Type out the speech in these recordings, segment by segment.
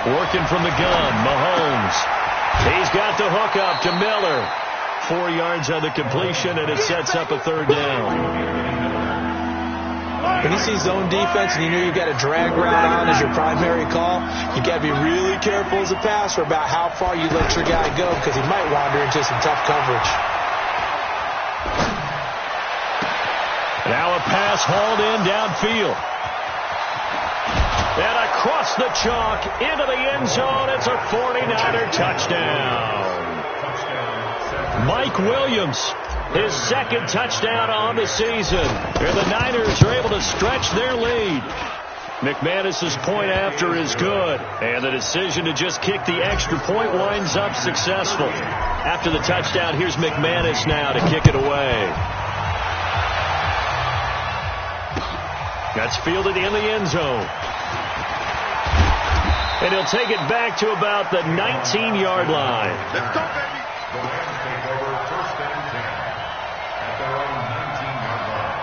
Working from the gun, Mahomes. He's got the hook up to Miller. 4 yards on the completion, and it sets up a third down. When you see zone defense and you know you've got a drag route on as your primary call, you got to be really careful as a passer about how far you let your guy go because he might wander into some tough coverage. Now a pass hauled in downfield. And across the chalk into the end zone. It's a 49er touchdown. Mike Williams, his second touchdown on the season. And the Niners are able to stretch their lead. McManus's point after is good. And the decision to just kick the extra point winds up successful. After the touchdown, here's McManus now to kick it away. That's fielded in the end zone. And he'll take it back to about the 19-yard line. Let's go, baby. The Rams take over 1st and 10 at their own 19-yard line.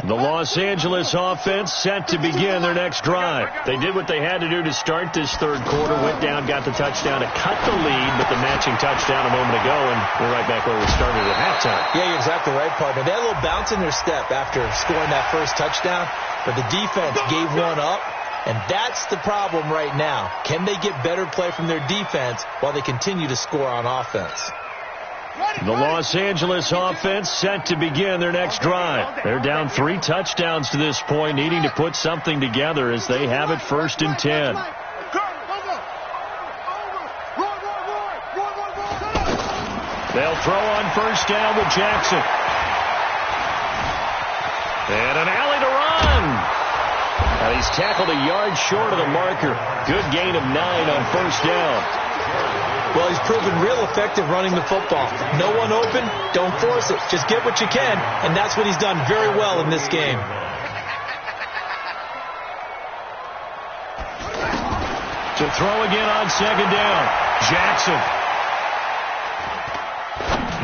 The Los Angeles offense set to begin their next drive. They did what they had to do to start this third quarter, went down, got the touchdown to cut the lead, but the matching touchdown a moment ago, and we're right back where we started at halftime. Yeah, you're exactly right, partner. They had a little bounce in their step after scoring that first touchdown, but the defense gave one up, and that's the problem right now. Can they get better play from their defense while they continue to score on offense? The Los Angeles offense set to begin their next drive. They're down 3 touchdowns to this point, needing to put something together as they have it 1st and 10. They'll throw on 1st down with Jackson. And an alley to run. And he's tackled a yard short of the marker. Good gain of 9 on 1st down. Well, he's proven real effective running the football. No one open, don't force it. Just get what you can, and that's what he's done very well in this game. To throw again on 2nd down. Jackson.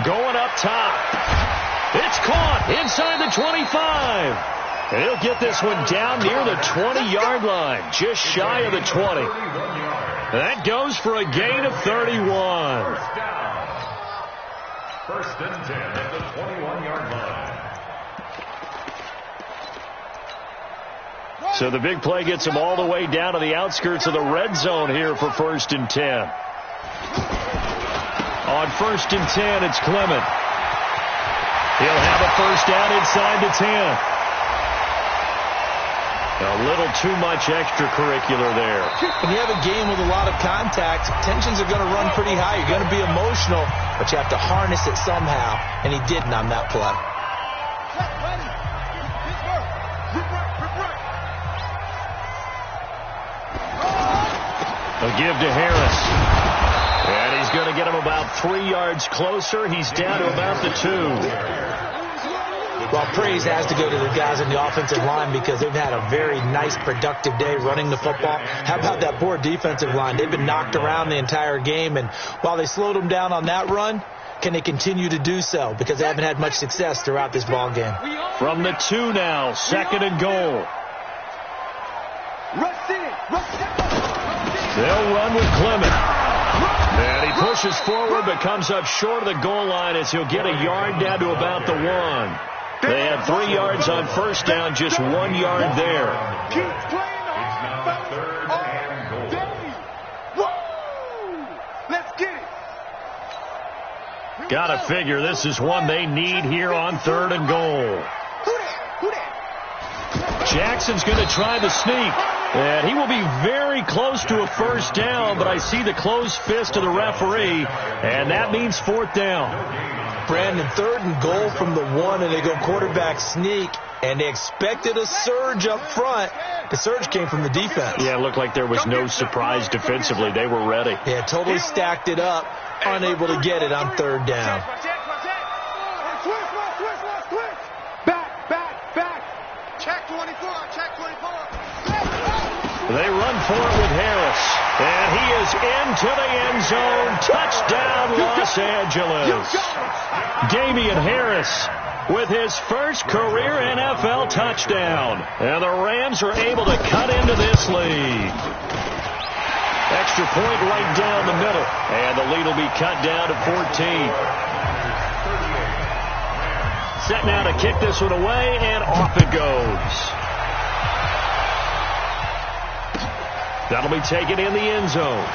Going up top. It's caught inside the 25. And he'll get this one down near the 20-yard line, just shy of the 20. That goes for a gain of 31. 1st and 10 at the 21-yard line. So the big play gets him all the way down to the outskirts of the red zone here for 1st and 10. On 1st and 10, it's Clement. He'll have a 1st down inside the 10. A little too much extracurricular there. When you have a game with a lot of contact, tensions are going to run pretty high. You're going to be emotional, but you have to harness it somehow, and he didn't on that play. A give to Harris. And he's going to get him about 3 yards closer. He's down to about the 2. Well, praise has to go to the guys in the offensive line because they've had a very nice, productive day running the football. How about that poor defensive line? They've been knocked around the entire game, and while they slowed them down on that run, can they continue to do so? Because they haven't had much success throughout this ball game. From the 2 now, 2nd and goal. They'll run with Clement. And he pushes forward but comes up short of the goal line as he'll get a yard down to about the 1. They had 3 yards on 1st down, just 1 yard there. It's now 3rd and goal. Let's get it. Gotta figure this is one they need here on 3rd and goal. Jackson's going to try the sneak. And he will be very close to a 1st down, but I see the closed fist of the referee, and that means 4th down. Brandon, 3rd and goal from the 1, and they go quarterback sneak, and they expected a surge up front. The surge came from the defense. Yeah, it looked like there was no surprise defensively. They were ready. Yeah, totally stacked it up, unable to get it on 3rd down. Back. Check 24. They run for it with Harris. And he is into the end zone. Touchdown, Los Angeles. Damian Harris with his first career NFL touchdown. And the Rams are able to cut into this lead. Extra point right down the middle. And the lead will be cut down to 14. Set now to kick this one away, and off it goes. That'll be taken in the end zone.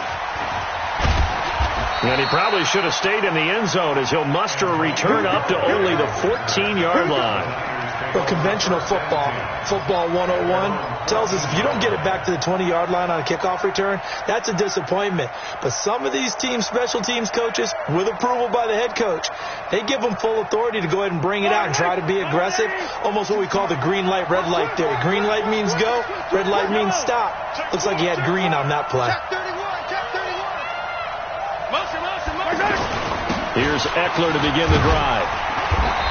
And he probably should have stayed in the end zone as he'll muster a return up to only the 14-yard line. Well, conventional football 101, tells us if you don't get it back to the 20-yard line on a kickoff return, that's a disappointment. But some of these special teams coaches, with approval by the head coach, they give them full authority to go ahead and bring it out and try to be aggressive, almost what we call the green light, red light theory. Green light means go, red light means stop. Looks like he had green on that play. Here's Eckler to begin the drive.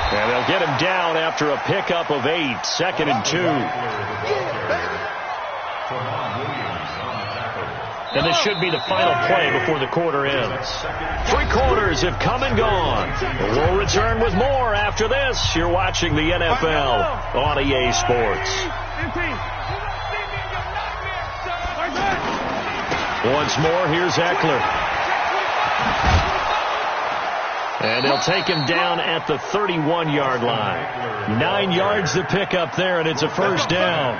And they'll get him down after a pickup of 8, 2nd and 2. And this should be the final play before the quarter ends. 3 quarters have come and gone. We'll return with more after this. You're watching the NFL on EA Sports. Once more, here's Eckler. And they'll take him down at the 31-yard line. 9 yards to pick up there, and it's a first down.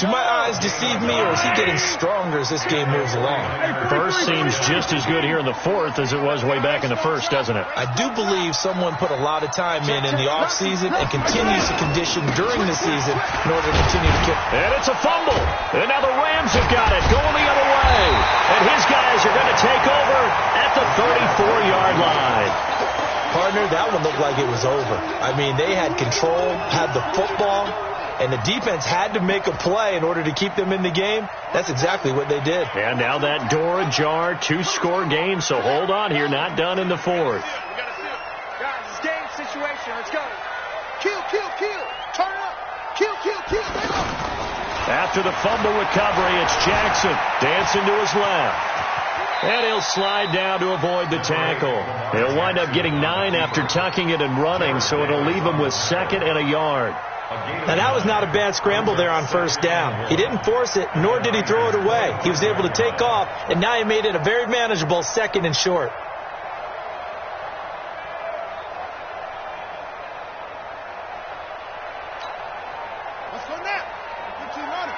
Do my eyes deceive me, or is he getting stronger as this game moves along? First seems just as good here in the fourth as it was way back in the first, doesn't it? I do believe someone put a lot of time in the offseason and continues to condition during the season in order to continue to kick. And it's a fumble. And now the Rams have got it going the other way. And his guys are going to take over at the 34-yard line. Partner, that one looked like it was over. I mean, they had control, had the football, and the defense had to make a play in order to keep them in the game. That's exactly what they did. And now that door ajar, 2-score game, so hold on here, not done in the fourth. Guys, it's game situation. Let's go. Kill. Turn it up. Kill. After the fumble recovery, it's Jackson dancing to his left. And he'll slide down to avoid the tackle. He'll wind up getting 9 after tucking it and running, so it'll leave him with 2nd and a yard. Now, that was not a bad scramble there on first down. He didn't force it, nor did he throw it away. He was able to take off, and now he made it a very manageable 2nd and short. Let's go now. Keep running.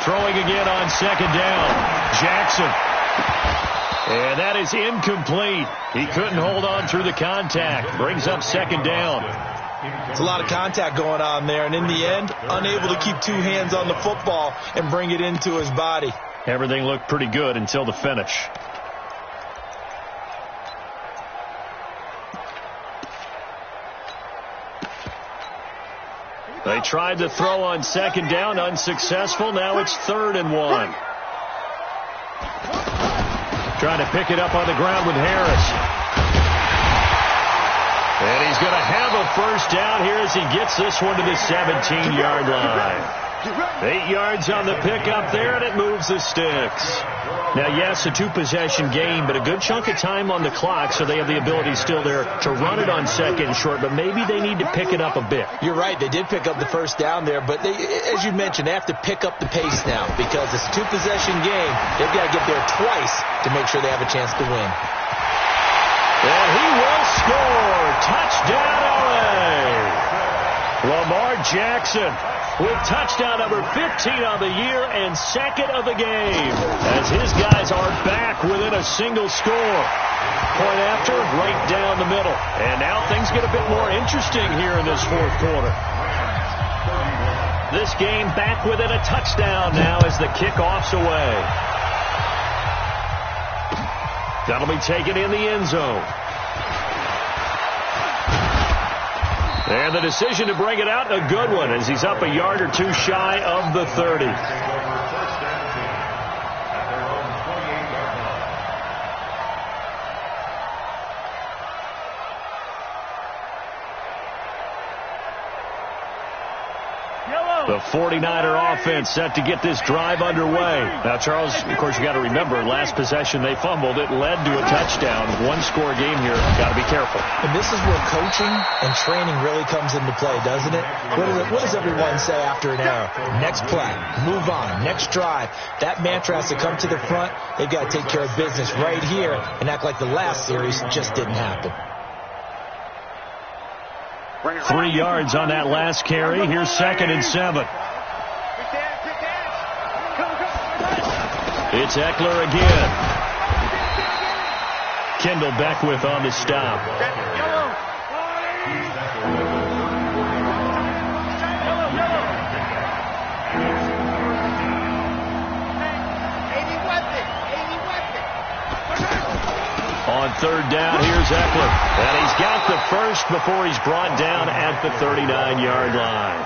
Throwing again on 2nd down. Jackson. And that is incomplete. He couldn't hold on through the contact. Brings up 2nd down. There's a lot of contact going on there, and in the end, unable to keep 2 hands on the football and bring it into his body. Everything looked pretty good until the finish. They tried to throw on 2nd down, unsuccessful. Now it's 3rd and 1. Trying to pick it up on the ground with Harris. And he's going to have a first down here as he gets this one to the 17-yard line. 8 yards on the pickup there, and it moves the sticks. Now, yes, a 2-possession game, but a good chunk of time on the clock, so they have the ability still there to run it on 2nd and short, but maybe they need to pick it up a bit. You're right. They did pick up the first down there, but they, as you mentioned, they have to pick up the pace now because it's a 2-possession game. They've got to get there twice to make sure they have a chance to win. And he will score. Touchdown, LA. Lamar Jackson with touchdown number 15 on the year and 2nd of the game as his guys are back within a single score. Point after, right down the middle. And now things get a bit more interesting here in this fourth quarter. This game back within a touchdown now as the kickoff's away. That'll be taken in the end zone. And the decision to bring it out, a good one, as he's up a yard or 2 shy of the 30. The 49er offense set to get this drive underway. Now, Charles, of course, you got to remember, last possession they fumbled. It led to a touchdown. One-score game here. Got to be careful. And this is where coaching and training really comes into play, doesn't it? What does everyone say after an error? Next play, move on, next drive. That mantra has to come to the front. They've got to take care of business right here and act like the last series just didn't happen. 3 yards on that last carry. Here's 2nd and 7. It's Eckler again. Kendall Beckwith on the stop. On 3rd down, here's Eckler. And he's got the first before he's brought down at the 39-yard line.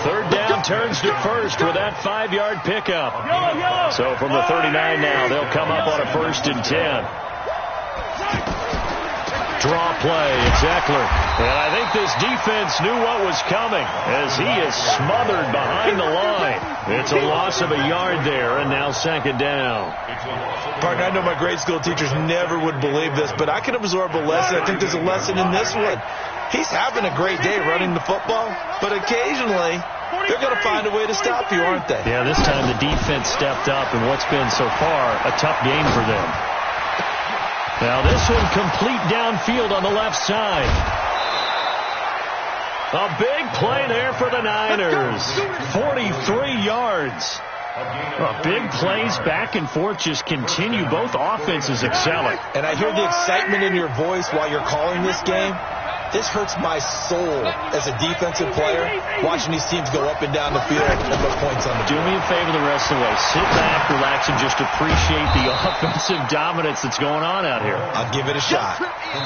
3rd down turns to 1st with that 5-yard pickup. So from the 39 now, they'll come up on a 1st and 10. Draw play, it's Eckler. And I think this defense knew what was coming as he is smothered behind the line. It's a loss of a yard there, and now 2nd down. Partner, I know my grade school teachers never would believe this, but I can absorb a lesson. I think there's a lesson in this one. He's having a great day running the football, but occasionally they're going to find a way to stop you, aren't they? Yeah, this time the defense stepped up in what's been so far a tough game for them. Now this one complete downfield on the left side. A big play there for the Niners. 43 yards. Big plays back and forth just continue. Both offenses excelling. And I hear the excitement in your voice while you're calling this game. This hurts my soul as a defensive player, watching these teams go up and down the field and put points on the board. Do me a favor the rest of the way. Sit back, relax, and just appreciate the offensive dominance that's going on out here. I'll give it a shot.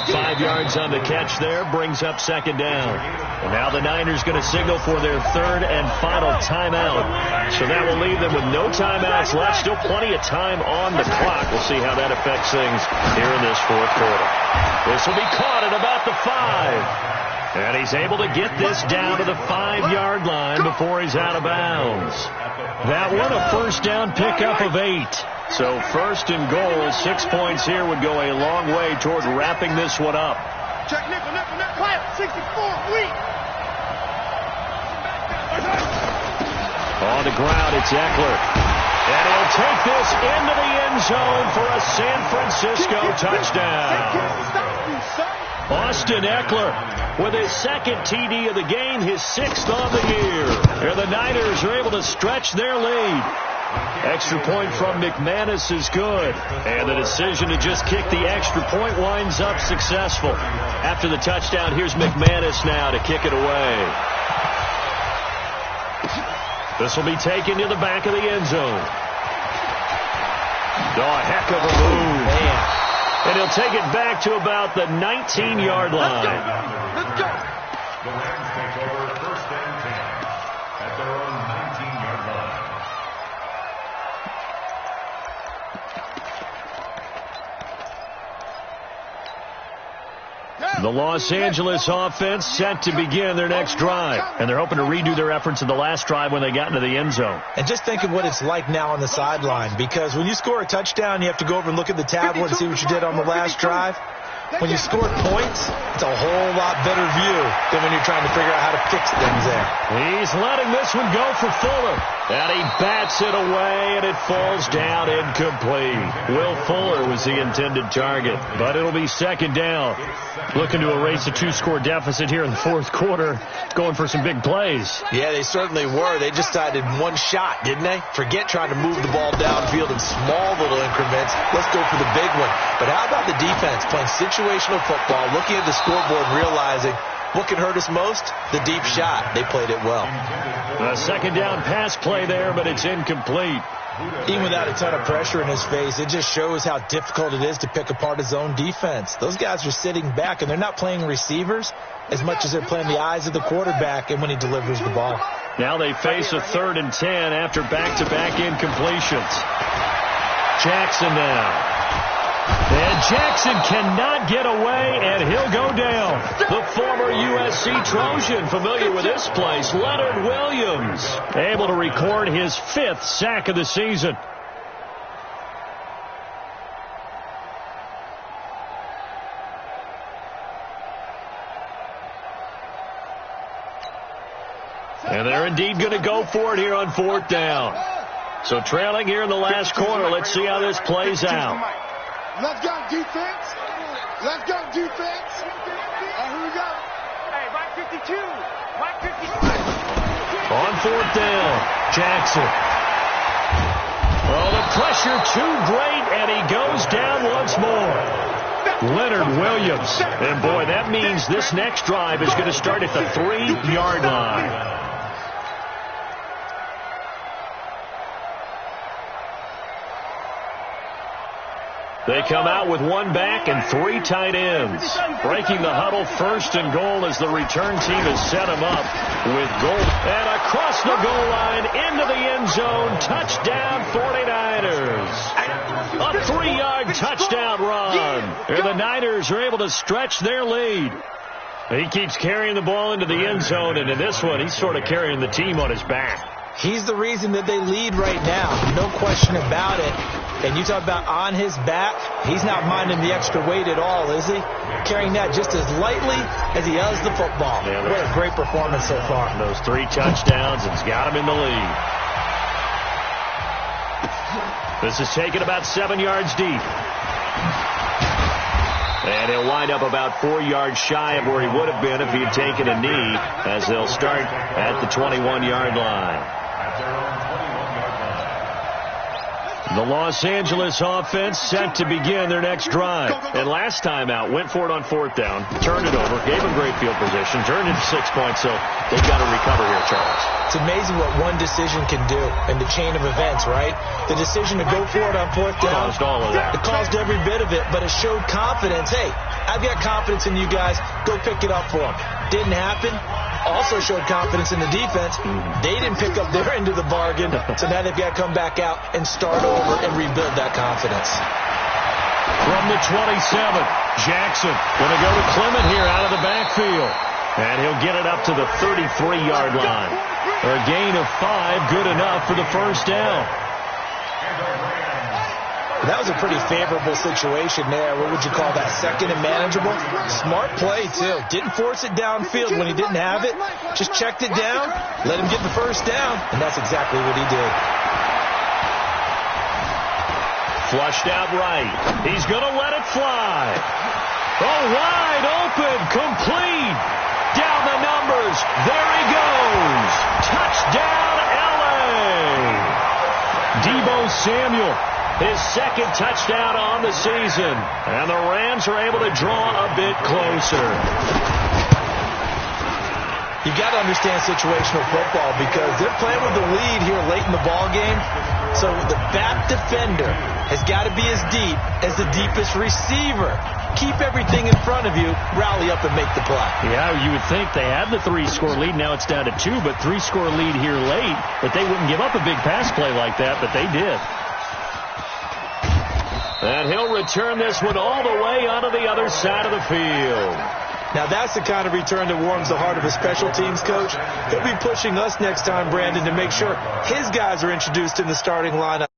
5 yards on the catch there, brings up 2nd down. And now the Niners going to signal for their 3rd and final timeout. So that will leave them with no timeouts left. Still plenty of time on the clock. We'll see how that affects things here in this 4th quarter. This will be caught at about the 5. And he's able to get this down to the 5-yard line before he's out of bounds. That one, a 1st down pickup of 8. So 1st and goal, 6 points here would go a long way toward wrapping this one up. Check nickel, 64, weak. On the ground, it's Eckler. And he'll take this into the end zone for a San Francisco touchdown. Austin Eckler with his 2nd TD of the game, his 6th on the year. And the Niners are able to stretch their lead. Extra point from McManus is good. And the decision to just kick the extra point winds up successful. After the touchdown, here's McManus now to kick it away. This will be taken to the back of the end zone. Oh, a heck of a move. Man. And he'll take it back to about the 19-yard line. Let's go. The Rams take over 1st and 10 at their own 19-yard line. The Los Angeles offense set to begin their next drive. And they're hoping to redo their efforts in the last drive when they got into the end zone. And just think of what it's like now on the sideline. Because when you score a touchdown, you have to go over and look at the tablet and see what you did on the last drive. When you scored points, it's a whole lot better view than when you're trying to figure out how to fix things there. He's letting this one go for Fuller. And he bats it away, and it falls down incomplete. Will Fuller was the intended target, but it'll be 2nd down. Looking to erase a 2-score deficit here in the 4th quarter, going for some big plays. Yeah, they certainly were. They just decided one shot, didn't they? Forget trying to move the ball downfield in small little increments. Let's go for the big one. But how about the defense playing situational football, looking at the scoreboard and realizing what can hurt us most? The deep shot. They played it well. A 2nd down pass play there, but it's incomplete. Even without a ton of pressure in his face, it just shows how difficult it is to pick apart his own defense. Those guys are sitting back, and they're not playing receivers as much as they're playing the eyes of the quarterback and when he delivers the ball. Now they face a 3rd and 10 after back-to-back incompletions. Jackson now. And Jackson cannot get away, and he'll go down. The former USC Trojan, familiar with this place, Leonard Williams, able to record his 5th sack of the season. And they're indeed going to go for it here on 4th down. So trailing here in the last quarter. Let's see how this plays out. Let's go defense. Let's go defense. Here we go. Hey, right 52. Right 52. On 4th down, Jackson. Oh, the pressure too great, and he goes down once more. Leonard Williams. And, boy, that means this next drive is going to start at the 3-yard line. They come out with 1 back and 3 tight ends. Breaking the huddle, 1st and goal as the return team has set him up with goal. And across the goal line, into the end zone, touchdown 49ers. A 3-yard touchdown run. And the Niners are able to stretch their lead. He keeps carrying the ball into the end zone, and in this one, he's sort of carrying the team on his back. He's the reason that they lead right now. No question about it. And you talk about on his back, he's not minding the extra weight at all, is he? Carrying that just as lightly as he does the football. Yeah, what a great performance so far. Those 3 touchdowns, it's got him in the lead. This is taken about 7 yards deep. And he'll wind up about 4 yards shy of where he would have been if he had taken a knee, as they'll start at the 21-yard line. The Los Angeles offense set to begin their next drive. And last time out, went for it on 4th down, turned it over, gave them great field position, turned into 6 points, so they've got to recover here, Charles. It's amazing what one decision can do in the chain of events, right? The decision to go for it on 4th down. Caused all of that. It caused every bit of it, but it showed confidence. Hey, I've got confidence in you guys. Go pick it up for them. Didn't happen. Also showed confidence in the defense. They didn't pick up their end of the bargain, so now they've got to come back out and start over and rebuild that confidence. From the 27, Jackson going to go to Clement here out of the backfield. And he'll get it up to the 33-yard line. A gain of 5, good enough for the 1st down. That was a pretty favorable situation there. What would you call that? 2nd and manageable? Smart play, too. Didn't force it downfield when he didn't have it. Just checked it down, let him get the 1st down, and that's exactly what he did. Flushed out right. He's going to let it fly. Oh, wide open, complete. Down the numbers. There he goes. Touchdown, L.A. Deebo Samuel. His 2nd touchdown on the season. And the Rams are able to draw a bit closer. You got to understand situational football because they're playing with the lead here late in the ball game. So the back defender has got to be as deep as the deepest receiver. Keep everything in front of you, rally up and make the play. Yeah, you would think they had the 3-score lead. Now it's down to 2, but 3-score lead here late. But they wouldn't give up a big pass play like that, but they did. And he'll return this one all the way onto the other side of the field. Now that's the kind of return that warms the heart of a special teams coach. He'll be pushing us next time, Brandon, to make sure his guys are introduced in the starting lineup.